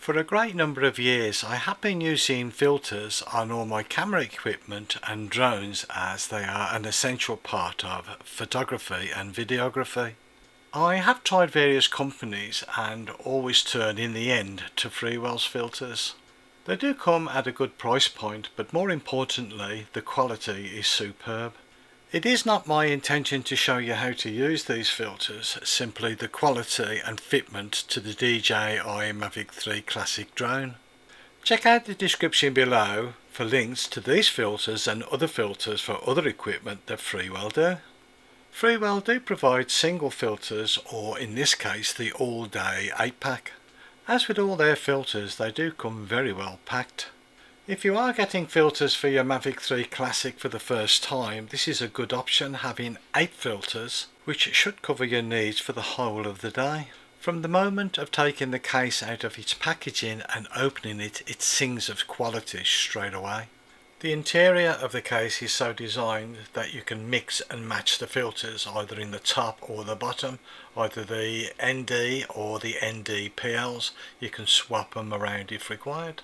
For a great number of years I have been using filters on all my camera equipment and drones as they are an essential part of photography and videography. I have tried various companies and always turn in the end to Freewell's filters. They do come at a good price point, but more importantly the quality is superb. It is not my intention to show you how to use these filters, simply the quality and fitment to the DJI Mavic 3 Classic drone. Check out the description below for links to these filters and other filters for other equipment that Freewell do. Freewell do provide single filters, or in this case the all-day 8-pack. As with all their filters, they do come very well packed. If you are getting filters for your Mavic 3 Classic for the first time, this is a good option, having 8 filters, which should cover your needs for the whole of the day. From the moment of taking the case out of its packaging and opening it, it sings of quality straight away. The interior of the case is so designed that you can mix and match the filters either in the top or the bottom, either the ND or the ND PLs. You can swap them around if required.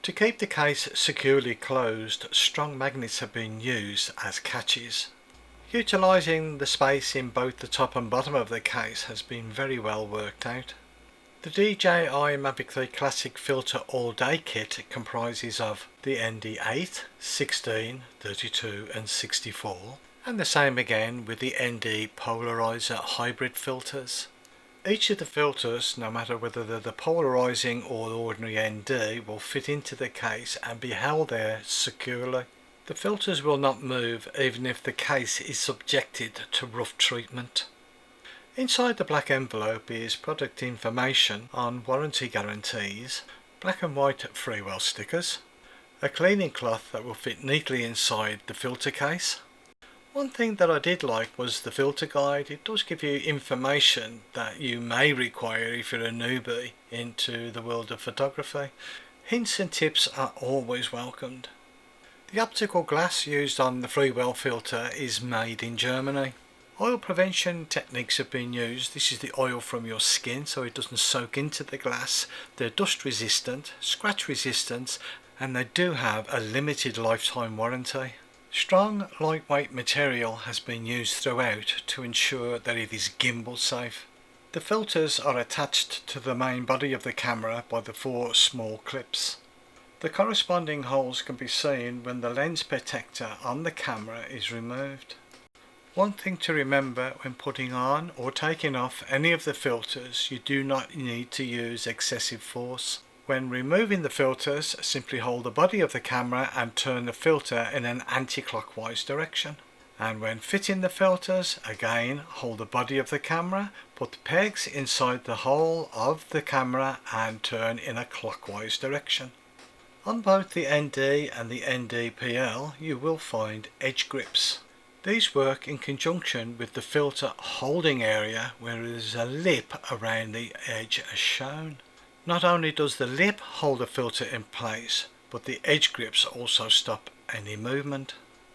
To keep the case securely closed, strong magnets have been used as catches. Utilising the space in both the top and bottom of the case has been very well worked out. The DJI Mavic 3 Classic Filter All Day Kit comprises of the ND8, 16, 32 and 64, and the same again with the ND Polarizer Hybrid Filters. Each of the filters, no matter whether they're the polarizing or the ordinary ND, will fit into the case and be held there securely. The filters will not move even if the case is subjected to rough treatment. Inside the black envelope is product information on warranty guarantees, black and white Freewell stickers, a cleaning cloth that will fit neatly inside the filter case. One thing that I did like was the filter guide. It does give you information that you may require if you're a newbie into the world of photography. Hints and tips are always welcomed. The optical glass used on the Freewell filter is made in Germany. Oil prevention techniques have been used. This is the oil from your skin so it doesn't soak into the glass. They're dust resistant, scratch resistant, and they do have a limited lifetime warranty. Strong, lightweight material has been used throughout to ensure that it is gimbal safe. The filters are attached to the main body of the camera by the 4 small clips. The corresponding holes can be seen when the lens protector on the camera is removed. One thing to remember when putting on or taking off any of the filters, you do not need to use excessive force. When removing the filters, simply hold the body of the camera and turn the filter in an anti-clockwise direction. And when fitting the filters, again hold the body of the camera, put the pegs inside the hole of the camera and turn in a clockwise direction. On both the ND and the ND-PL you will find edge grips. These work in conjunction with the filter holding area where there is a lip around the edge as shown. Not only does the lip hold the filter in place, but the edge grips also stop any movement.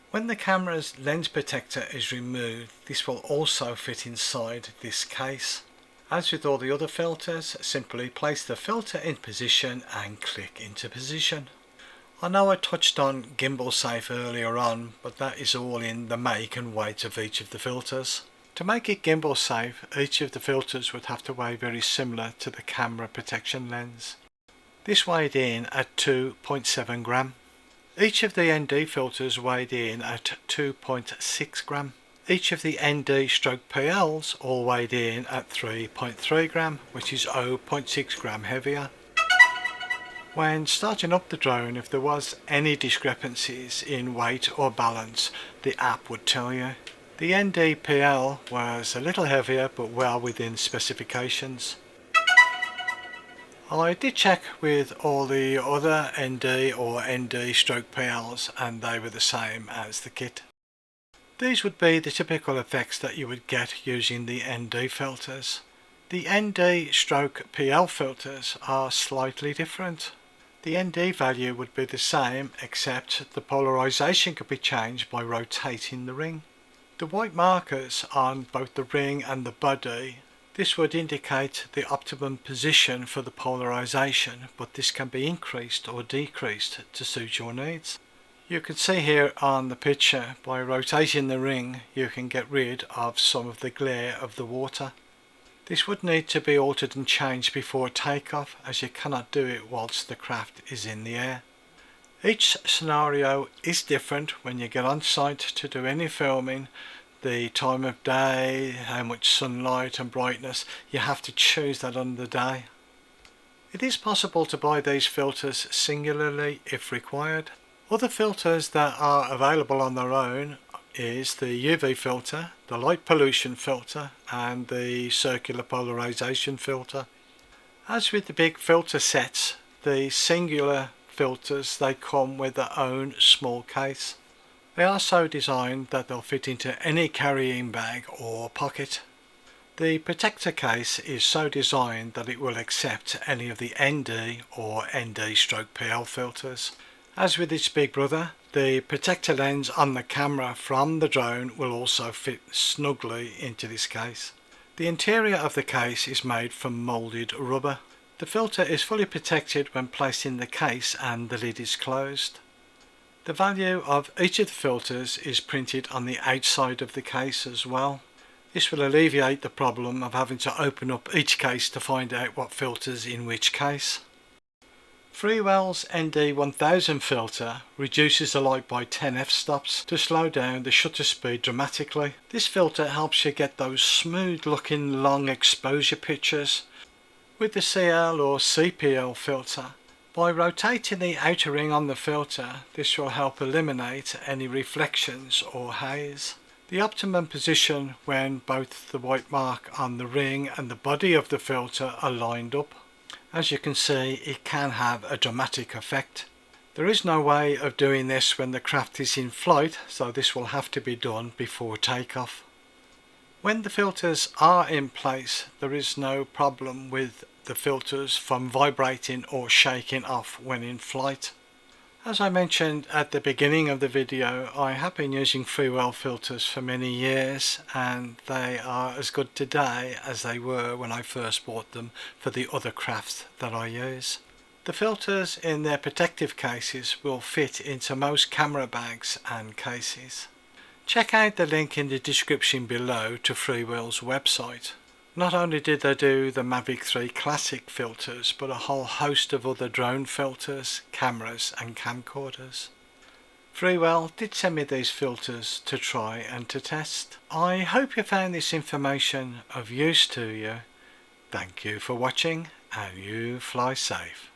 When the camera's lens protector is removed, this will also fit inside this case. As with all the other filters, simply place the filter in position and click into position. I know I touched on GimbalSafe earlier on, but that is all in the make and weight of each of the filters. To make it gimbal safe, each of the filters would have to weigh very similar to the camera protection lens. This weighed in at 2.7 gram. Each of the ND filters weighed in at 2.6 gram. Each of the ND/PLs all weighed in at 3.3 gram, which is 0.6 gram heavier. When starting up the drone, if there was any discrepancies in weight or balance, the app would tell you. The ND-PL was a little heavier but well within specifications. I did check with all the other ND or ND/PLs and they were the same as the kit. These would be the typical effects that you would get using the ND filters. The ND/PL filters are slightly different. The ND value would be the same except the polarization could be changed by rotating the ring. The white markers on both the ring and the body This would indicate the optimum position for the polarization, but this can be increased or decreased to suit your needs. You can see here on the picture, by rotating the ring you can get rid of some of the glare of the water. This would need to be altered and changed before takeoff, as you cannot do it whilst the craft is in the air. Each scenario is different when you get on site to do any filming. The time of day, how much sunlight and brightness, you have to choose that on the day. It is possible to buy these filters singularly if required. Other filters that are available on their own is the UV filter, the light pollution filter and the circular polarization filter. As with the big filter sets, the singular filters, they come with their own small case. They are so designed that they'll fit into any carrying bag or pocket. The protector case is so designed that it will accept any of the ND or ND/PL filters. As with its big brother, the protector lens on the camera from the drone will also fit snugly into this case. The interior of the case is made from moulded rubber. The filter is fully protected when placed in the case and the lid is closed. The value of each of the filters is printed on the outside of the case as well. This will alleviate the problem of having to open up each case to find out what filter's in which case. Freewell's ND1000 filter reduces the light by 10 f-stops to slow down the shutter speed dramatically. This filter helps you get those smooth looking long exposure pictures. With the CL or CPL filter, by rotating the outer ring on the filter, this will help eliminate any reflections or haze. The optimum position when both the white mark on the ring and the body of the filter are lined up. As you can see, it can have a dramatic effect. There is no way of doing this when the craft is in flight, so this will have to be done before takeoff. When the filters are in place, there is no problem with the filters from vibrating or shaking off when in flight. As I mentioned at the beginning of the video, I have been using Freewell filters for many years and they are as good today as they were when I first bought them for the other crafts that I use. The filters in their protective cases will fit into most camera bags and cases. Check out the link in the description below to Freewell's website. Not only did they do the Mavic 3 Classic filters, but a whole host of other drone filters, cameras and camcorders. Freewell did send me these filters to try and to test. I hope you found this information of use to you. Thank you for watching and you fly safe.